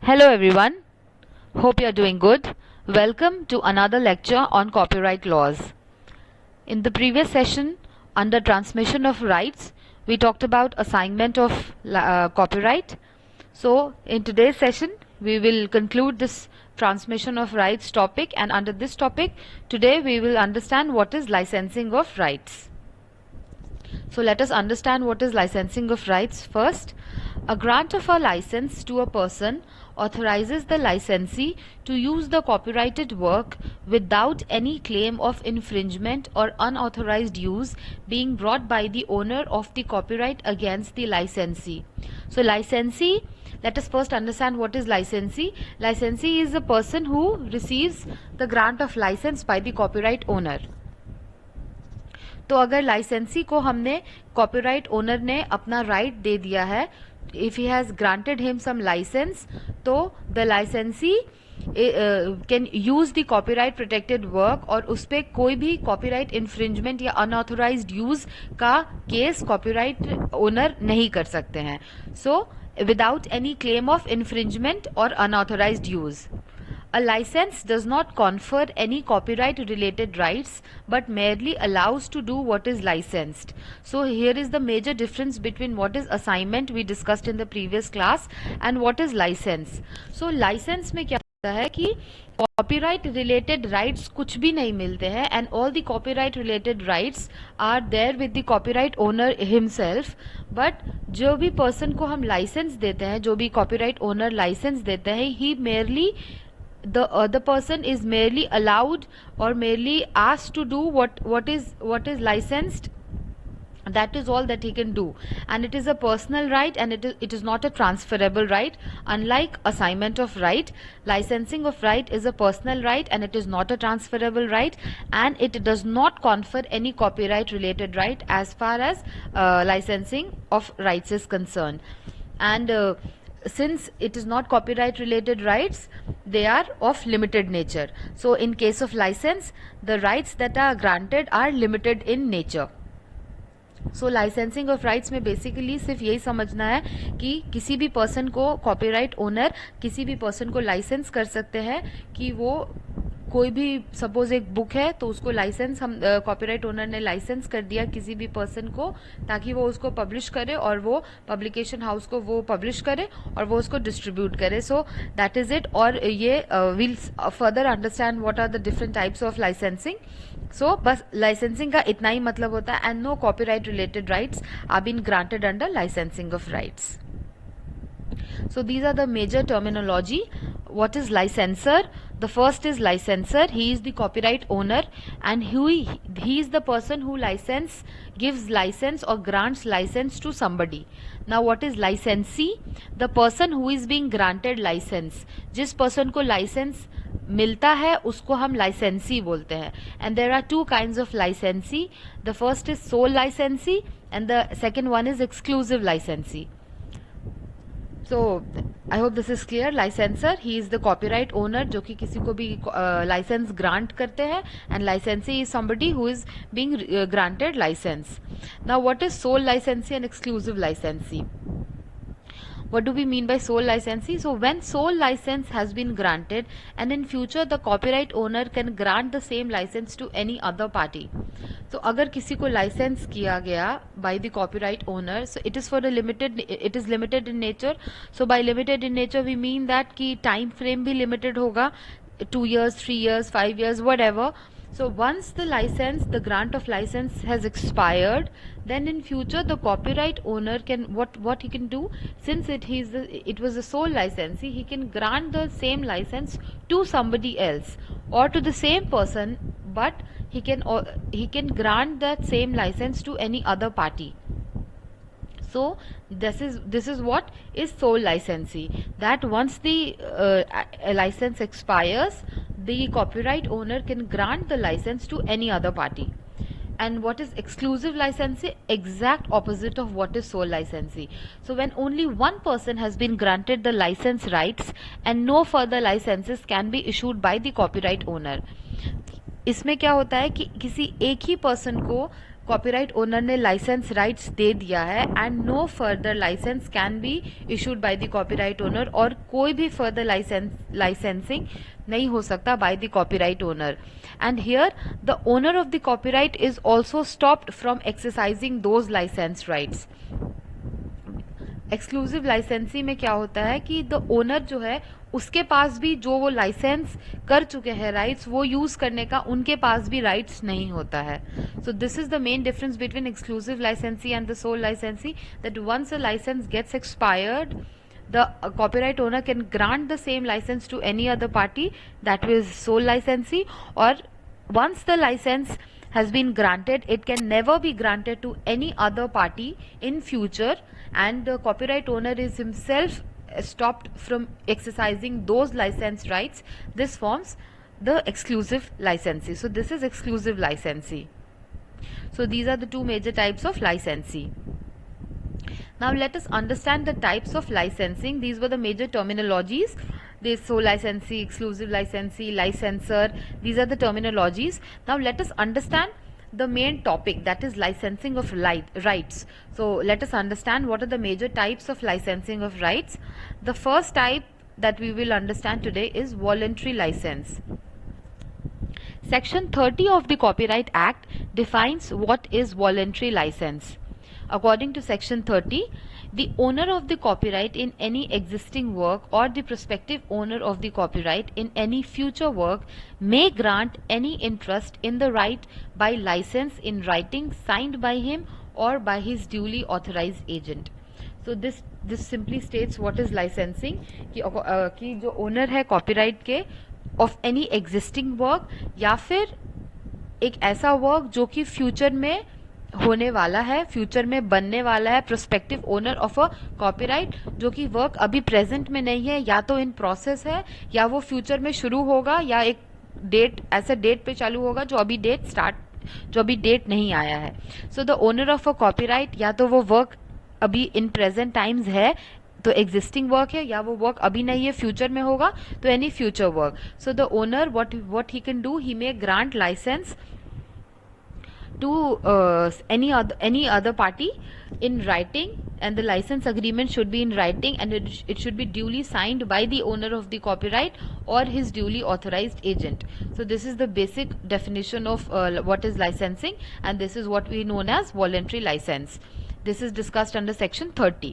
Hello everyone, hope you are doing good. Welcome to another lecture on copyright laws. In the previous session, under transmission of rights, we talked about assignment of copyright. So, in today's session, we will conclude this transmission of rights topic, and under this topic, today we will understand what is licensing of rights. So let us understand what is licensing of rights first. A grant of a license to a person authorizes the licensee to use the copyrighted work without any claim of infringement or unauthorized use being brought by the owner of the copyright against the licensee. So licensee, let us first understand what is licensee. Licensee is the person who receives the grant of license by the copyright owner. तो अगर लाइसेंसी को हमने copyright owner ने अपना right दे दिया है, if he has granted him some licence, तो the licensee can use the copyright protected work और उस पर कोई भी कॉपीराइट इन्फ्रिंजमेंट या अनऑथोराइज्ड यूज का केस कॉपीराइट ओनर नहीं कर सकते हैं. So without any claim of infringement और unauthorised use. A license does not confer any copyright related rights but merely allows to do what is licensed. So here is the major difference between what is assignment we discussed in the previous class and what is license. So license में क्या होता है कि copyright related rights कुछ भी नहीं मिलते हैं and all the copyright related rights are there with the copyright owner himself. But जो भी person को हम license देते हैं, जो भी copyright owner license देते हैं, he merely the other person is merely allowed or merely asked to do what is licensed. That is all that he can do, and it is a personal right, and it is not a transferable right. Unlike assignment of right, licensing of right is a personal right and it is not a transferable right, and it does not confer any copyright related right as far as licensing of rights is concerned. And since it is not copyright related rights, they are of limited nature. So in case of license, the rights that are granted are limited in nature. So licensing of rights में basically सिर्फ यही समझना है कि किसी भी person को copyright owner किसी भी पर्सन को लाइसेंस कर सकते हैं कि वो कोई भी सपोज एक बुक है तो उसको लाइसेंस हम कॉपीराइट ओनर ने लाइसेंस कर दिया किसी भी पर्सन को ताकि वो उसको पब्लिश करे और वो पब्लिकेशन हाउस को वो पब्लिश करे और वो उसको डिस्ट्रीब्यूट करे. So that is it. और ये will further understand what are the different types of licensing. So बस लाइसेंसिंग का इतना ही मतलब होता है and no copyright related rights are been granted under licensing of rights. So these are the major terminology. What is licensor? The first is licensor. He is the copyright owner and he is the person who gives license or grants license to somebody. Now what is licensee? The person who is being granted license. जिस person को license मिलता है उसको हम licensee बोलते हैं. And there are two kinds of licensee. The first is sole licensee and the second one is exclusive licensee. So I hope this is clear. Licensor, he is the copyright owner जो कि किसी को भी license grant करते हैं, and licensee is somebody who is being granted license. Now what is sole licensee and exclusive licensee? What do we mean by sole licensee? So when sole license has been granted and in future the copyright owner can grant the same license to any other party. So अगर किसी को license किया गया by the copyright owner, so it is limited in nature. So by limited in nature we mean that कि time frame भी limited होगा, 2 years, 3 years, 5 years, whatever. So once the grant of license has expired, then in future the copyright owner can what he can do, since it was a sole licensee, he can grant the same license to somebody else or to the same person, but he can grant that same license to any other party. So this is what is sole licensee, that once the license expires, the copyright owner can grant the license to any other party. And what is exclusive licensee? Exact opposite of what is sole licensee. So when only one person has been granted the license rights and no further licenses can be issued by the copyright owner. इसमें क्या होता है कि किसी एक ही person को copyright owner ने लाइसेंस राइट्स दे दिया है and no further licence can be issued by the copyright owner, और कोई भी फर्दर लाइसेंसिंग नहीं हो सकता by the copyright owner. And here the owner of the copyright is also stopped from exercising those licence rights. Exclusive licensee में क्या होता है कि द ओनर जो है उसके पास भी जो वो लाइसेंस कर चुके हैं राइट्स वो यूज करने का उनके पास भी राइट्स नहीं होता है. So this is the main difference between exclusive licensee and the sole licensee, that once a licence gets expired the copyright owner can grant the same license to any other party, that is sole licensee, or once the license has been granted it can never be granted to any other party in future, and the copyright owner is himself stopped from exercising those license rights. This forms the exclusive licensee. So this is exclusive licensee. So these are the two major types of licensee. Now let us understand the types of licensing. These were the major terminologies. This sole licensee, exclusive licensee, licensor. These are the terminologies. Now let us understand the main topic, that is licensing of rights. So let us understand what are the major types of licensing of rights. The first type that we will understand today is voluntary license. Section 30 of the Copyright Act defines what is voluntary license. According to Section 30, the owner of the copyright in any existing work or the prospective owner of the copyright in any future work may grant any interest in the right by license in writing signed by him or by his duly authorized agent. So this simply states what is licensing, कि जो owner है copyright के of any existing work या फिर एक ऐसा work जो कि future में होने वाला है, फ्यूचर में बनने वाला है, prospective owner of a copyright, जो कि वर्क अभी प्रेजेंट में नहीं है, या तो इन प्रोसेस है या वो फ्यूचर में शुरू होगा, या एक डेट ऐसे डेट पे चालू होगा जो अभी डेट नहीं आया है. सो the owner of a copyright या तो वो वर्क अभी इन प्रेजेंट टाइम्स है तो एग्जिस्टिंग वर्क है, या वो वर्क अभी नहीं है फ्यूचर में होगा तो any future work. So the owner what he can do, he may grant licence to any other party in writing, and the license agreement should be in writing, and it should be duly signed by the owner of the copyright or his duly authorized agent. So this is the basic definition of what is licensing, and this is what we known as voluntary license. This is discussed under section 30.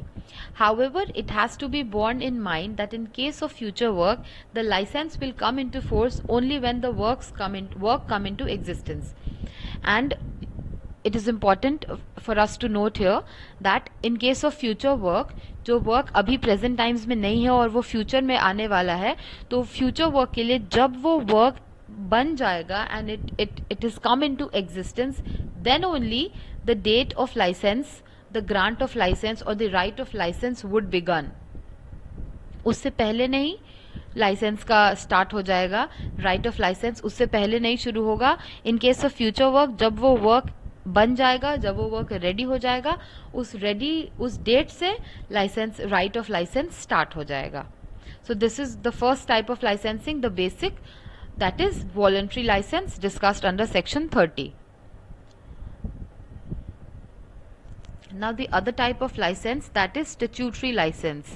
However, it has to be borne in mind that in case of future work, the license will come into force only when the work come into existence. And it is important for us to note here that in case of future work, जो work अभी present times में नहीं है और वो future में आने वाला है, तो फ्यूचर वर्क के लिए जब वो वर्क बन जाएगा and it is come into existence, then only the date of licence, the grant of licence और the right of licence would begin. उससे पहले नहीं लाइसेंस का स्टार्ट हो जाएगा, राइट ऑफ लाइसेंस उससे पहले नहीं शुरू होगा. इन केस ऑफ फ्यूचर वर्क, जब वो वर्क बन जाएगा, जब वो वर्क रेडी हो जाएगा, उस डेट से licence, right of licence start हो जाएगा. So this is the first type of licensing, the basic, that is voluntary licence discussed under section 30. Now the other type of license, that is statutory license.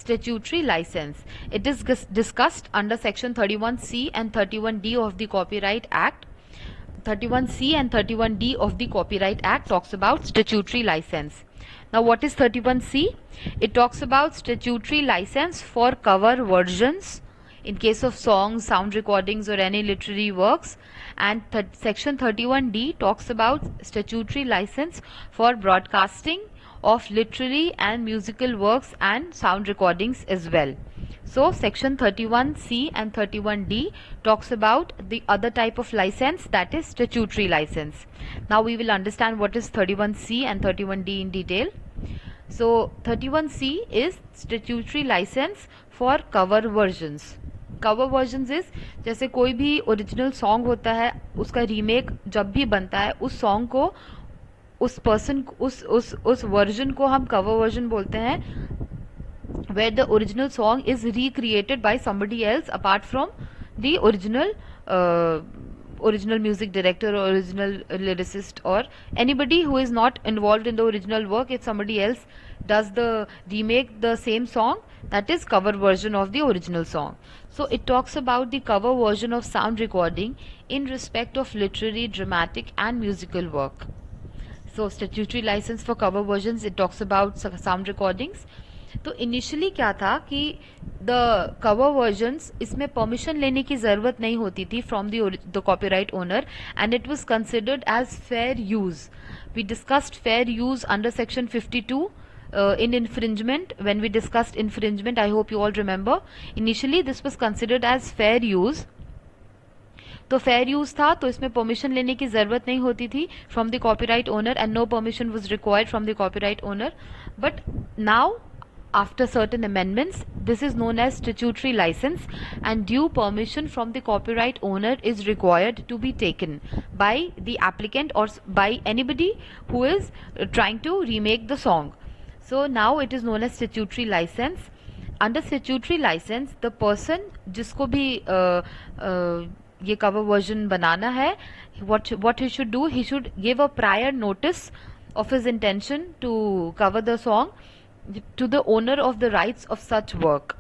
Statutory license, it is discussed under section 31C and 31D of the Copyright Act. 31C and 31D of the Copyright Act talks about statutory license. Now what is 31C? It talks about statutory license for cover versions in case of songs, sound recordings or any literary works, and section 31D talks about statutory license for broadcasting of literary and musical works and sound recordings as well. So section 31C and 31D talks about the other type of license, that is statutory license. Now we will understand what is 31C and 31D in detail. So 31C is statutory license for cover versions. Cover versions is, जैसे कोई भी original song होता है उसका remake जब भी बनता है, उस सॉन्ग को, उस पर्सन, उस वर्जन को हम कवर वर्जन बोलते हैं, where the original song is recreated by somebody else apart from the original original music director or original lyricist or anybody who is not involved in the original work. If somebody else does the remake the same song, that is cover version of the original song. So it talks about the cover version of sound recording in respect of literary, dramatic and musical work. So statutory license for cover versions, it talks about sound recordings. तो initially क्या था कि the cover versions, इसमें permission लेने की ज़रूरत नहीं होती थी from the copyright owner, and it was considered as fair use. We discussed fair use under section 52 in infringement. When we discussed infringement, I hope you all remember, initially this was considered as fair use. तो fair use था, तो इसमें permission लेने की जरूरत नहीं होती थी from the copyright owner, and no permission was required from the copyright owner. But now, after certain amendments, this is known as statutory license, and due permission from the copyright owner is required to be taken by the applicant or by anybody who is trying to remake the song. So now it is known as statutory license. Under statutory license, the person जिसको भी ये cover version बनाना है, what he should do, he should give a prior notice of his intention to cover the song to the owner of the rights of such work.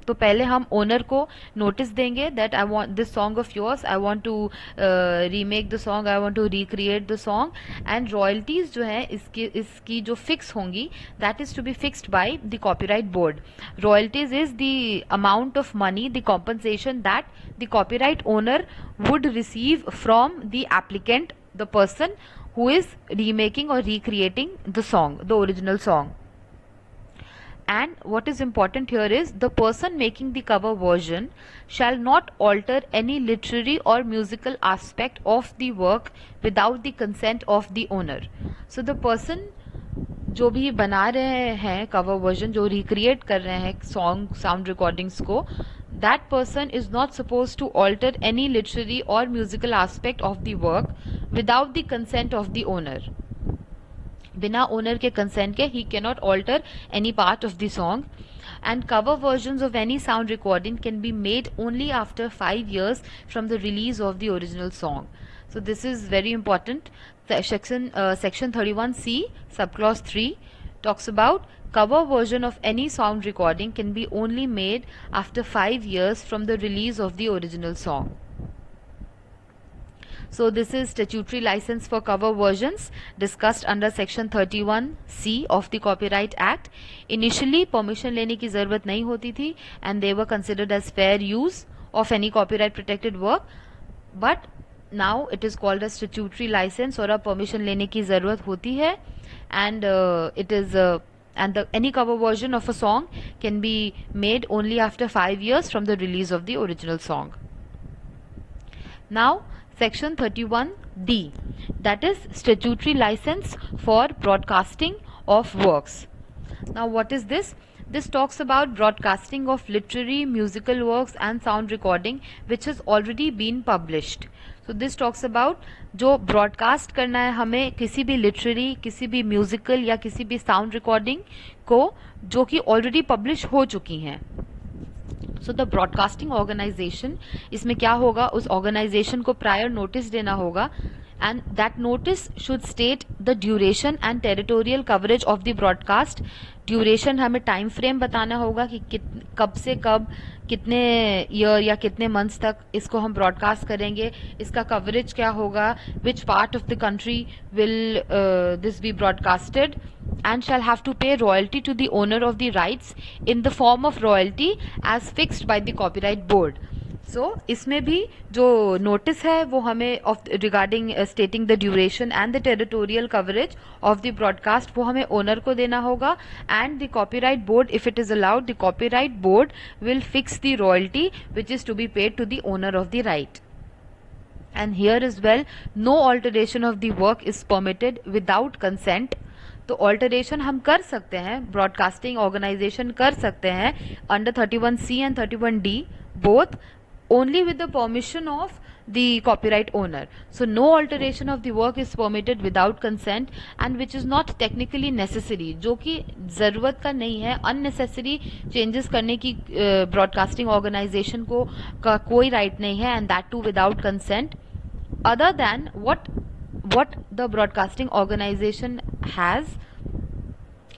तो पहले हम owner को notice देंगे that I want this song of yours, I want to remake the song, I want to recreate the song, and royalties जो है इसकी जो fix होंगी, that is to be fixed by the copyright board. Royalties is the amount of money, the compensation that the copyright owner would receive from the applicant, the person who is remaking और recreating the song, the original song. And what is important here is the person making the cover version shall not alter any literary or musical aspect of the work without the consent of the owner. So the person जो भी बना रहे हैं cover version, जो recreate कर रहे हैं song sound recordings को, that person is not supposed to alter any literary or musical aspect of the work without the consent of the owner. बिना ओनर के कंसेंट के he cannot alter any part of the song. And cover versions of any sound recording can be made only after 5 years from the release of the original song. So this is very important. Section 31C subclause 3 talks about cover version of any sound recording can be only made after 5 years from the release of the original song. So this is statutory license for cover versions discussed under section 31C of the Copyright Act. Initially permission लेने की जरूरत नहीं होती थी, and they were considered as fair use of any copyright protected work. But now it is called as statutory license, और अब permission लेने की जरूरत होती है, and it is any cover version of a song can be made only after 5 years from the release of the original song. Now section 31D, that is statutory license for broadcasting of works. Now what is this? This talks about broadcasting of literary, musical works and sound recording which has already been published. So this talks about जो broadcast करना है हमें किसी भी literary, किसी भी musical या किसी भी sound recording को जो कि already publish हो चुकी हैं. सो द ब्रॉडकास्टिंग ऑर्गेनाइजेशन, इसमें क्या होगा, उस ऑर्गेनाइजेशन को प्रायर नोटिस देना होगा, and that notice should state the duration and territorial coverage of the broadcast. Duration हमें टाइम फ्रेम बताना होगा कि कब से कब, कितने ईयर या कितने मंथ्स तक इसको हम ब्रॉडकास्ट करेंगे, इसका कवरेज क्या होगा, which part of the country will this be broadcasted, and shall have to pay royalty to the owner of the rights in the form of royalty as fixed by the copyright board. So इसमें भी जो notice है वो हमें regarding stating the duration and the territorial coverage of the broadcast वो हमें owner को देना होगा, and the copyright board, if it is allowed, the copyright board will fix the royalty which is to be paid to the owner of the right. And here as well, no alteration of the work is permitted without consent. तो alteration हम कर सकते हैं, broadcasting organisation कर सकते हैं under 31C and 31D both, only with the permission of the copyright owner. So no alteration of the work is permitted without consent, and which is not technically necessary, जो कि जरूरत का नहीं है, unnecessary changes करने की broadcasting organisation को का कोई राइट नहीं है, and that to without consent. other than what the broadcasting organization has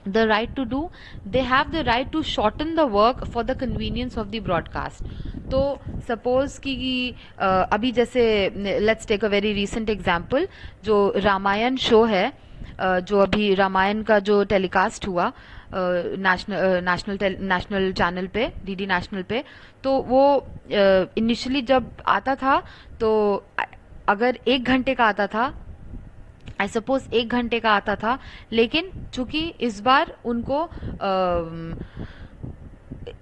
the right to do, they have the right to shorten the work for the convenience of the broadcast. तो suppose कि अभी जैसे let's take a very recent example, जो Ramayan show है, जो अभी रामायण का जो टेलीकास्ट हुआ नेशनल चैनल पे, डीडी नेशनल पे, तो वो इनिशियली जब आता था तो अगर 1 घंटे का आता था, आई सपोज 1 घंटे का आता था, लेकिन चूंकि इस बार उनको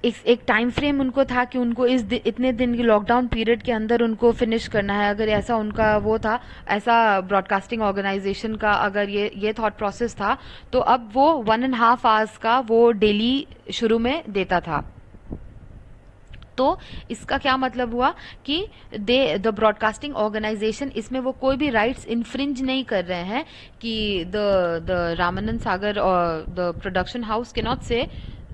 एक टाइम फ्रेम उनको था कि उनको इतने दिन की लॉकडाउन पीरियड के अंदर उनको फिनिश करना है, अगर ऐसा उनका वो था, ऐसा ब्रॉडकास्टिंग ऑर्गेनाइजेशन का अगर ये थॉट प्रोसेस था, तो अब वो 1.5 आवर्स का वो डेली शुरू में देता था. तो इसका क्या मतलब हुआ कि द ब्रॉडकास्टिंग ऑर्गेनाइजेशन इसमें वो कोई भी राइट्स इन्फ्रिंज नहीं कर रहे हैं कि द रामानंद सागर और द प्रोडक्शन हाउस के नॉट से,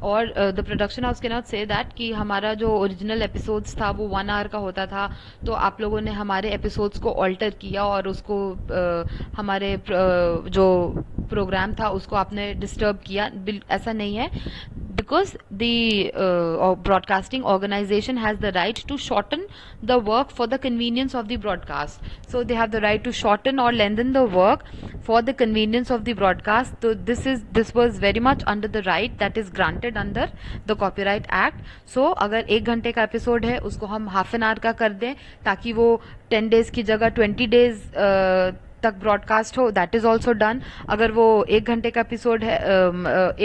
और द प्रोडक्शन हाउस के नॉट से दैट कि हमारा जो ओरिजिनल एपिसोड्स था वो 1 आवर का होता था, तो आप लोगों ने हमारे एपिसोड्स को ऑल्टर किया और उसको हमारे जो प्रोग्राम था उसको आपने डिस्टर्ब किया. ऐसा नहीं है, because the broadcasting organization has the right to shorten the work for the convenience of the broadcast. So they have the right to shorten or lengthen the work for the convenience of the broadcast. So this was very much under the right that is granted under the Copyright Act. So अगर 1 घंटे का episode है उसको हम half an hour का कर दें ताकि वो 10 डेज की जगह 20 डेज तक ब्रॉडकास्ट हो, दैट इज ऑल्सो डन. अगर वो 1 घंटे का एपिसोड है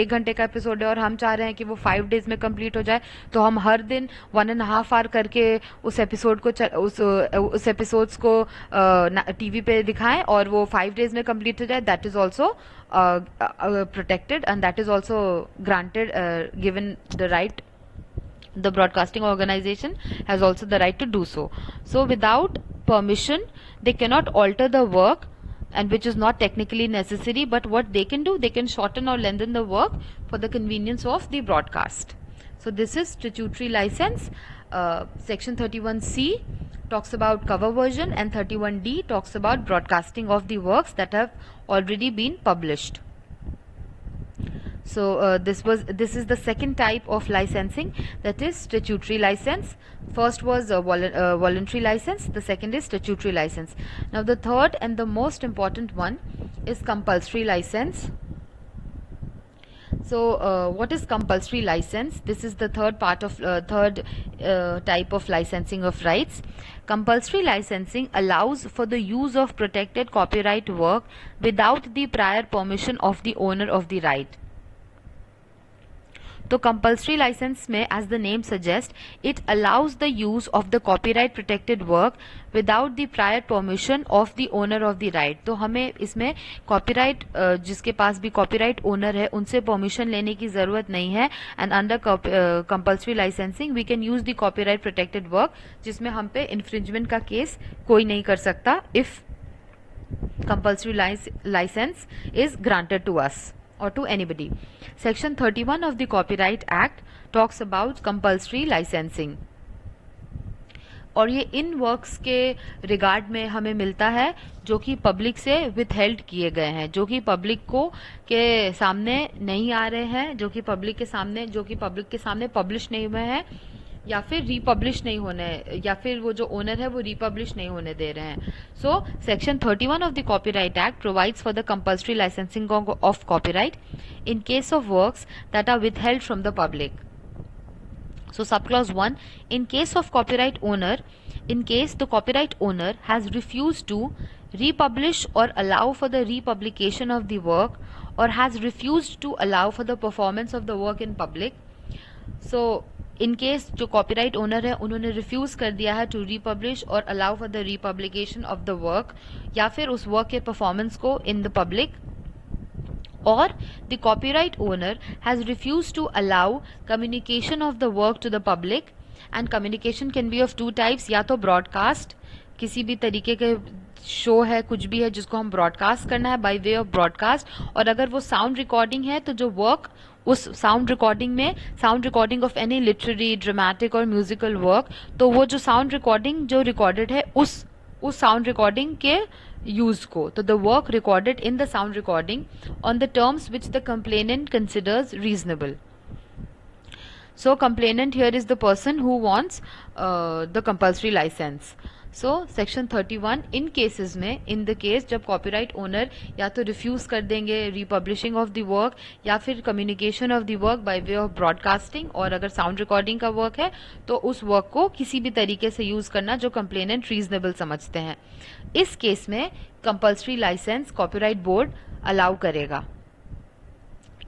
1 घंटे का एपिसोड है और हम चाह रहे हैं कि वो 5 डेज में कंप्लीट हो जाए, तो हम हर दिन 1.5 आवर करके उस एपिसोड को उस एपिसोड्स को टीवी पे दिखाएं और वो 5 डेज में कंप्लीट हो जाए. That is also protected and that is also granted, given the right. The broadcasting organization has also the right to do so. So without permission they cannot alter the work, and which is not technically necessary, but what they can do, they can shorten or lengthen the work for the convenience of the broadcast. So this is statutory license. Section 31C talks about cover version and 31D talks about broadcasting of the works that have already been published. So this is the second type of licensing, that is statutory license. First was voluntary license, the second is statutory license. Now the third and the most important one is compulsory license. So what is compulsory license? This is the third part of type of licensing of rights. Compulsory licensing allows for the use of protected copyright work without the prior permission of the owner of the right. तो compulsory licence में, as the name suggest, it allows the use of the copyright protected work without the prior permission of the owner of the right. तो हमें इसमें copyright, जिसके पास भी copyright owner है उनसे permission लेने की जरूरत नहीं है. And under compulsory licensing we can use the copyright protected work, जिसमें हम पे इन्फ्रिंजमेंट का केस कोई नहीं कर सकता if compulsory licence is granted to us or to anybody. Section 31 of the Copyright Act talks about compulsory licensing. और ये इन वर्क्स के रिगार्ड में हमें मिलता है जो कि पब्लिक से विथहेल्ड किए गए हैं, जो कि पब्लिक को के सामने नहीं आ रहे हैं, जो कि पब्लिक के सामने पब्लिश नहीं हुए हैं, या फिर रीपब्लिश नहीं होने, या फिर वो जो ओनर है वो रीपब्लिश नहीं होने दे रहे हैं. So section 31 of the Copyright Act provides for the compulsory licensing of copyright in case of works that are withheld from the public. So subclause 1, in case of copyright owner, in case the copyright owner has refused to republish or allow for the republication of the work, or has refused to allow for the performance of the work in public. So in case जो copyright owner है उन्होंने refuse कर दिया है to republish और allow for the republication of the work, या फिर उस वर्क के परफॉर्मेंस को in the public, or the copyright owner has refused to allow communication of the work to the public. And communication can be of two types, या तो broadcast, किसी भी तरीके के शो है, कुछ भी है जिसको हम ब्रॉडकास्ट करना है बाय वे ऑफ ब्रॉडकास्ट, और अगर वो साउंड रिकॉर्डिंग है तो जो वर्क उस sound recording of any literary, dramatic और म्यूजिकल वर्क, तो वो जो साउंड रिकॉर्डिंग जो रिकॉर्डेड है उस साउंड रिकॉर्डिंग के यूज को. तो the work recorded in the sound recording on the terms which the complainant considers reasonable. So complainant here is the person who wants the compulsory license. So section 31 in cases में, in the case जब copyright owner या तो refuse कर देंगे रिपब्लिशिंग of the work या फिर communication of the work by way of broadcasting, और अगर साउंड रिकॉर्डिंग का वर्क है तो उस वर्क को किसी भी तरीके से यूज करना जो कंप्लेनेंट रीजनेबल समझते हैं, इस केस में compulsory licence copyright board allow करेगा.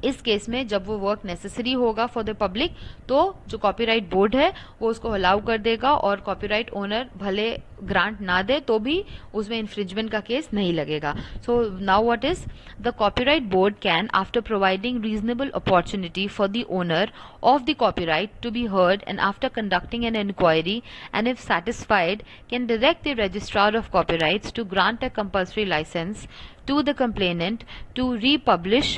इस केस में जब वो वर्क नेसेसरी होगा फॉर द पब्लिक तो जो कॉपीराइट बोर्ड है वो उसको अलाउ कर देगा, और कॉपीराइट ओनर भले ग्रांट ना दे तो भी उसमें इन्फ्रिंजमेंट का केस नहीं लगेगा. So now what is the copyright board can, after providing reasonable opportunity for the owner of the copyright to be heard, and after conducting an inquiry and if satisfied, can direct the registrar of copyrights to grant a compulsory license to the complainant to republish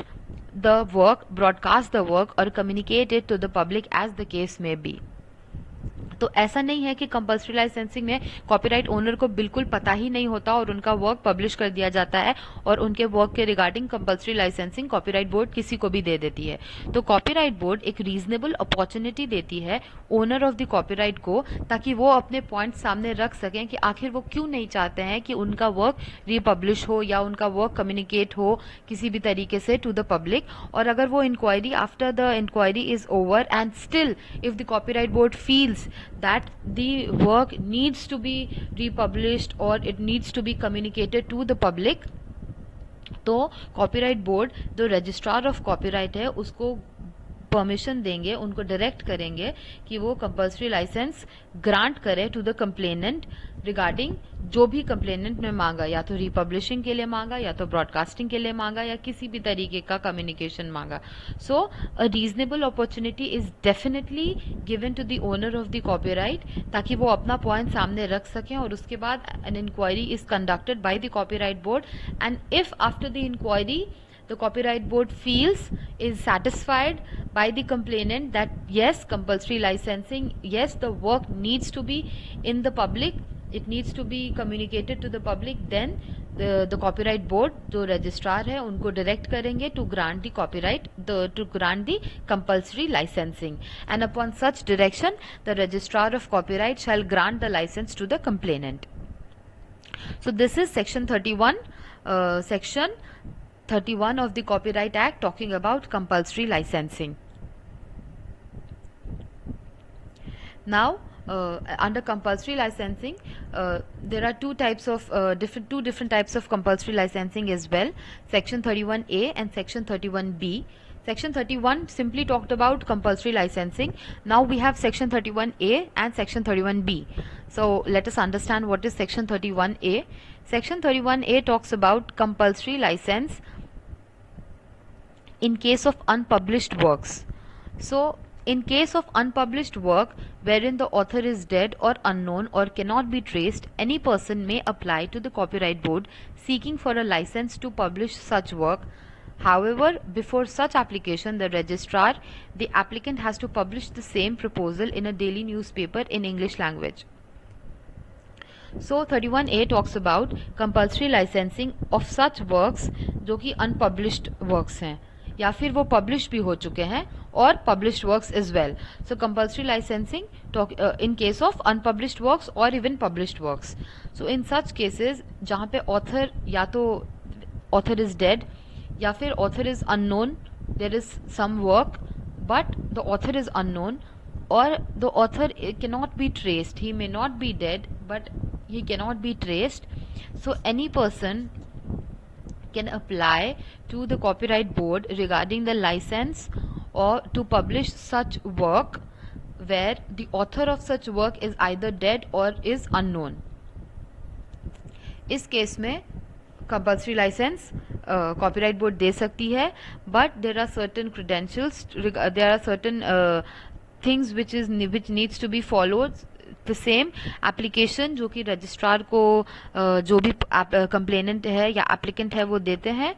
the work, broadcast the work or communicate it to the public as the case may be. तो ऐसा नहीं है कि compulsory licensing में copyright owner को बिल्कुल पता ही नहीं होता और उनका वर्क पब्लिश कर दिया जाता है और उनके वर्क के regarding compulsory licensing copyright board किसी को भी दे देती है. तो कॉपीराइट बोर्ड एक रीजनेबल अपॉर्चुनिटी देती है ओनर ऑफ द कॉपीराइट को, ताकि वो अपने पॉइंट सामने रख सकें कि आखिर वो क्यों नहीं चाहते हैं कि उनका वर्क रिपब्लिश हो या उनका वर्क कम्युनिकेट हो किसी भी तरीके से टू द पब्लिक. और अगर वो inquiry, after the inquiry is over and still if the copyright board feels that the work needs to be republished or it needs to be communicated to the public, तो copyright board जो registrar of copyright है उसको permission देंगे, उनको direct करेंगे कि वो compulsory licence grant करे टू द कंप्लेनेंट रिगार्डिंग जो भी कंप्लेनेंट ने मांगा, या तो रिपब्लिशिंग के लिए मांगा या तो ब्रॉडकास्टिंग के लिए मांगा या किसी भी तरीके का कम्युनिकेशन मांगा. So a reasonable opportunity is definitely given to the owner of the copyright, ताकि वो अपना पॉइंट सामने रख सकें. और उसके बाद an inquiry is conducted by the copyright board, and if after the inquiry the copyright board feels, is satisfied by the complainant that yes, compulsory licensing, yes, the work needs to be in the public, it needs to be communicated to the public, then the copyright board जो registrar है उनको direct करेंगे to grant the copyright, to grant the compulsory licensing, and upon such direction the registrar of copyright shall grant the license to the complainant. So this is section 31, section 31 of the Copyright Act talking about compulsory licensing. Now under compulsory licensing there are two different types of compulsory licensing as well, section 31A and section 31B. Section 31 simply talked about compulsory licensing. Now we have section 31A and section 31B. So let us understand what is section 31A. Section 31A talks about compulsory license in case of unpublished works. So in case of unpublished work wherein the author is dead or unknown or cannot be traced, any person may apply to the copyright board seeking for a license to publish such work. However, before such application, the registrar, the applicant has to publish the same proposal in a daily newspaper in English language. So 31A talks about compulsory licensing of such works जो कि unpublished works हैं या फिर वो published भी हो चुके हैं और published works as well. So compulsory licensing in case of unpublished works or even published works. So in such cases जहाँ पे author या तो author is dead या फिर author is unknown, there is some work but the author is unknown, or the author cannot be traced, he may not be dead but he cannot be traced. So any person can apply to the copyright board regarding the license or to publish such work where the author of such work is either dead or is unknown. इस case में compulsory license copyright board दे सकती है, but there are certain credentials, there are certain things which needs to be followed. The same application जो कि registrar को जो भी complainant है या एप्लीकेंट है वो देते हैं,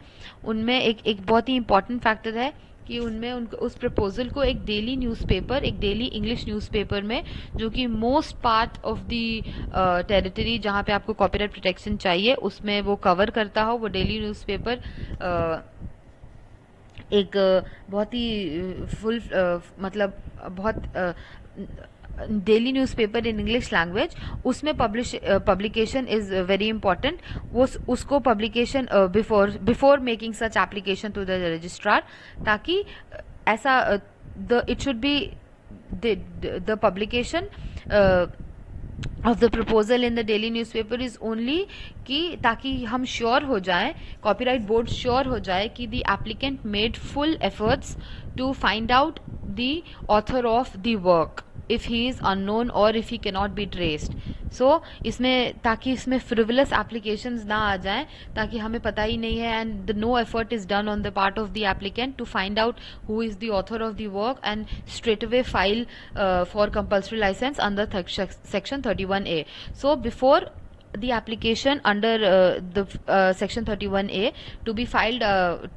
उनमें एक बहुत ही इम्पॉर्टेंट फैक्टर है कि उनमें उस प्रपोजल को एक डेली न्यूज़पेपर, एक डेली इंग्लिश न्यूज़पेपर में, जो कि most part of the territory जहाँ पे आपको कॉपीराइट प्रोटेक्शन चाहिए उसमें वो कवर करता हो, वो डेली न्यूज़पेपर एक बहुत ही फुल मतलब बहुत daily newspaper in English language, उसमें पब्लिकेशन इज वेरी इंपॉर्टेंट। वो उसको publication before making such application to the registrar, ताकि ऐसा the it should be the publication of the proposal in the daily newspaper is only कि ताकि हम sure हो जाए, कॉपीराइट बोर्ड श्योर हो जाए कि the applicant made full efforts to find out the author of the work if he is unknown or if he cannot be traced. So इसमें ताकि इसमें frivolous applications ना आ जाएं, ताकि हमें पता ही नहीं है and no effort is done on the part of the applicant to find out who is the author of the work and straight away file for compulsory license under section 31A. So before the application under the section 31A to be filed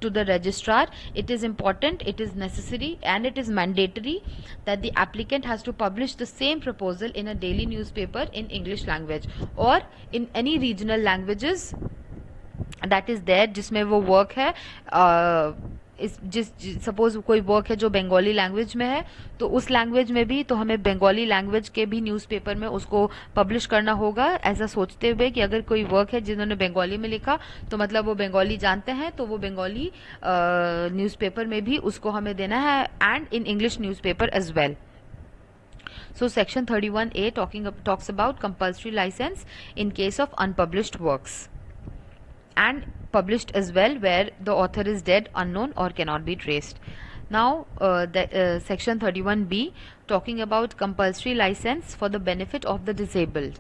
to the registrar, it is important, it is necessary and it is mandatory that the applicant has to publish the same proposal in a daily newspaper in English language or in any regional languages that is there जिसमें वो work है। Suppose कोई work है जो Bengali language में है, तो उस लैंग्वेज में भी तो हमें बंगाली लैंग्वेज के भी न्यूज़पेपर में उसको पब्लिश करना होगा, ऐसा सोचते हुए कि अगर कोई वर्क है जिन्होंने बंगाली में लिखा तो मतलब वो बंगाली जानते हैं, तो वो बंगाली न्यूज़पेपर में भी उसको हमें देना है and in English newspaper as well. So section 31A talks about compulsory license in case of unpublished works and published as well where the author is dead, unknown or cannot be traced. Now section 31B talking about compulsory license for the benefit of the disabled.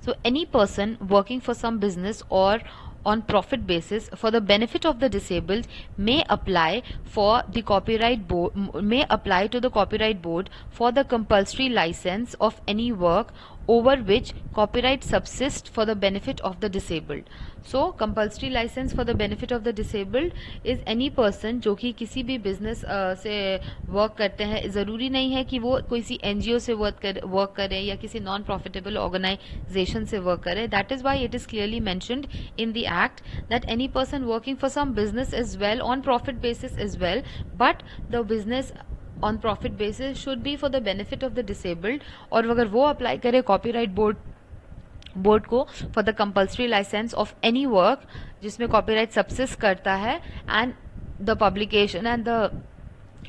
So any person working for some business or on profit basis for the benefit of the disabled may apply for the copyright board, may apply to the copyright board for the compulsory license of any work over which copyright subsists for the benefit of the disabled. So compulsory license for the benefit of the disabled is any person जो कि किसी भी business से work करते हैं, ज़रूरी नहीं है कि वो कोई सी NGO से work करे या किसी non profitable organization से work करे. That is why it is clearly mentioned in the act that any person working for some business as well on profit basis as well, but the business on profit basis should be for the benefit of the disabled. और अगर वो apply करे copyright board को for the compulsory licence of any work जिसमें copyright subsist करता है and the publication and the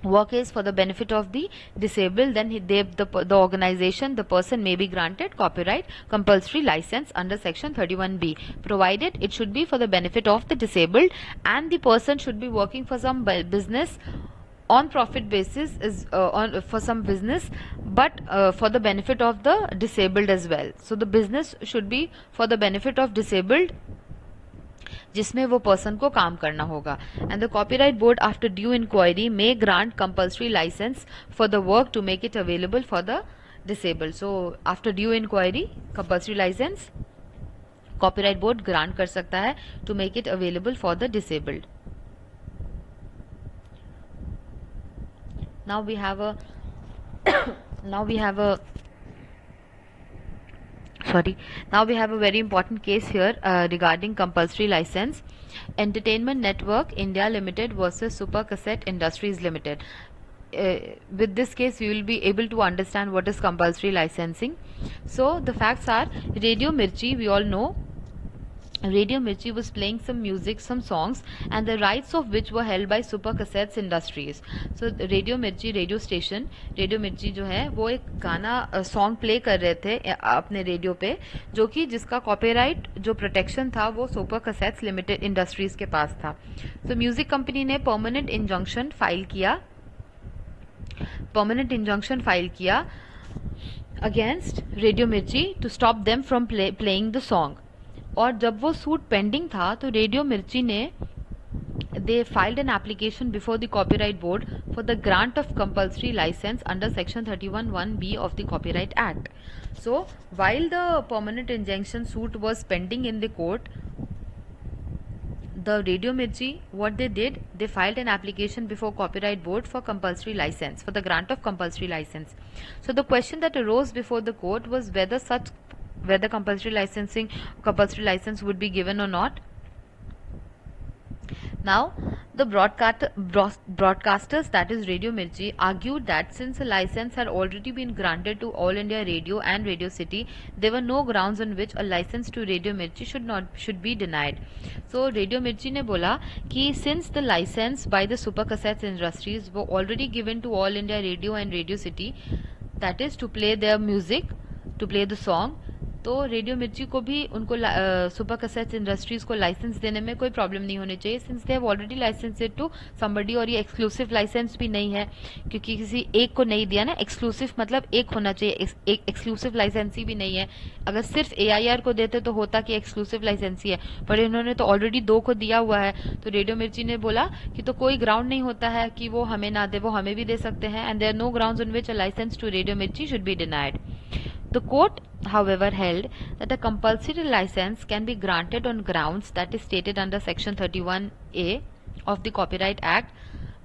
work is for the benefit of the disabled, then the organization, the person may be granted copyright compulsory license under section 31B, provided it should be for the benefit of the disabled and the person should be working for some business on profit basis is for some business, but for the benefit of the disabled as well. So the business should be for the benefit of disabled जिसमें वो person को काम करना होगा. And the copyright board after due inquiry may grant compulsory licence for the work to make it available for the disabled. So after due inquiry compulsory licence copyright board grant कर सकता है to make it available for the disabled. Now we have a very important case here regarding compulsory license. Entertainment Network India Limited versus Super Cassette Industries Limited. With this case we will be able to understand what is compulsory licensing. So the facts are, Radio Mirchi, we all know Radio Mirchi was playing some music, some songs, and the rights of which were held by Super Cassettes Industries. So Radio Mirchi radio station, radio मिर्ची जो है वो एक गाना song play कर रहे थे अपने रेडियो पे, जो कि जिसका कॉपीराइट जो प्रोटेक्शन था वो सुपर कैसेट्स लिमिटेड इंडस्ट्रीज के पास था. तो म्यूजिक कंपनी ने परमानेंट इंजंक्शन फाइल किया against Radio Mirchi to stop them from playing the song. और जब वो सूट पेंडिंग था तो रेडियो मिर्ची ने they filed an application before the copyright board for the grant of compulsory license under section 31(1)(b) of the Copyright Act. So while the permanent injunction suit was pending in the court, the Radio Mirchi, what they did, they filed an application before Copyright Board for compulsory license, for the grant of compulsory license. So the question that arose before the court was whether compulsory license would be given or not. Now, the broadcasters, that is Radio Mirchi, argued that since a license had already been granted to All India Radio and Radio City, there were no grounds on which a license to Radio Mirchi should be denied. So Radio Mirchi ने बोला कि since the license by the Super Cassettes Industries were already given to All India Radio and Radio City, that is to play their music, to play the song, तो Radio Mirchi को भी उनको Super Cassettes Industries को licence देने में कोई problem नहीं होनी चाहिए, since they have already licensed to somebody. और ये एक्सक्लूसिव लाइसेंस भी नहीं है क्योंकि किसी एक को नहीं दिया ना. एक्सक्लूसिव मतलब एक होना चाहिए, एक एक्सक्लूसिव लाइसेंसी भी नहीं है. अगर सिर्फ AIR को देते तो होता कि एक्सक्लूसिव लाइसेंसी है, पर इन्होंने तो ऑलरेडी 2 को दिया हुआ है. तो रेडियो मिर्ची ने बोला कि तो कोई ग्राउंड नहीं होता है कि वो हमें ना दे, वो हमें भी दे सकते हैं. And there are no grounds on which a licence to Radio Mirchi should be denied. The court, however, held that a compulsory license can be granted on grounds that is stated under Section 31A of the Copyright Act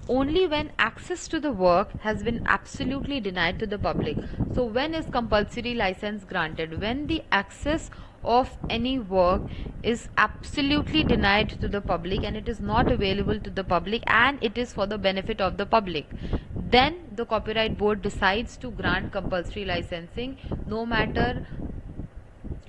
only when access to the work has been absolutely denied to the public. So when is compulsory license granted? When the access of any work is absolutely denied to the public and it is not available to the public and it is for the benefit of the public, then the Copyright Board decides to grant compulsory licensing, no matter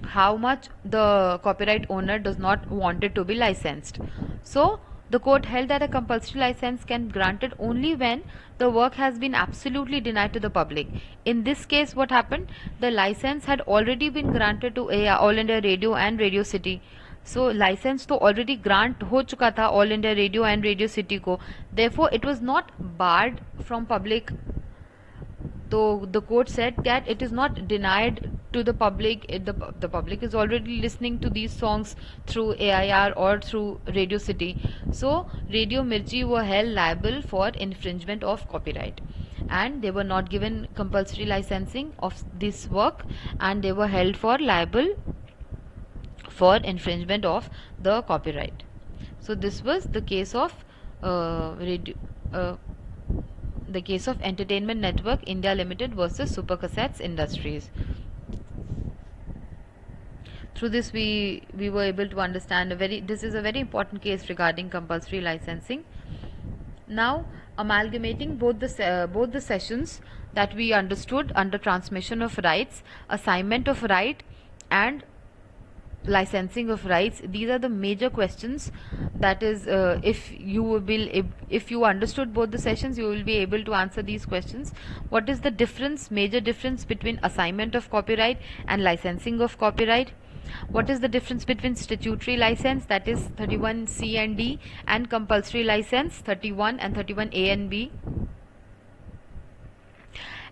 how much the copyright owner does not want it to be licensed. So the court held that a compulsory license can be granted only when the work has been absolutely denied to the public. In this case, what happened? The license had already been granted to All India Radio and Radio City. So license तो already grant हो चुका था All India Radio and Radio City को. Therefore, it was not barred from public. So the court said that it is not denied to the public. The public is already listening to these songs through AIR or through Radio City. So Radio Mirchi were held liable for infringement of copyright, and they were not given compulsory licensing of this work, and they were held for liable for infringement of the copyright. So this was the case of Entertainment Network India Limited versus Super Cassettes Industries. Through this we were able to understand this is a very important case regarding compulsory licensing. Now, amalgamating both the sessions that we understood under transmission of rights, assignment of right and licensing of rights, these are the major questions. That is, if you understood both the sessions, you will be able to answer these questions. What is the major difference between assignment of copyright and licensing of copyright? What is the difference between statutory license, that is 31C and D, and compulsory license 31 and 31A and B?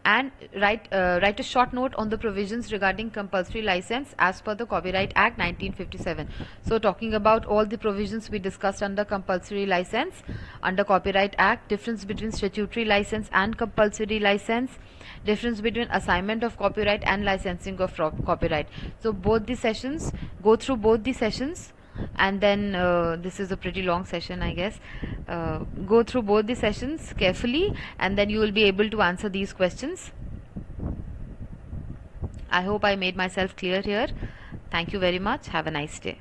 And write a short note on the provisions regarding compulsory license as per the Copyright Act 1957. So talking about all the provisions we discussed under compulsory license, under Copyright Act, difference between statutory license and compulsory license, difference between assignment of copyright and licensing of copyright. So both the sessions, go through both the sessions, and then this is a pretty long session, I guess. Go through both the sessions carefully, and then you will be able to answer these questions. I hope I made myself clear here. Thank you very much. Have a nice day.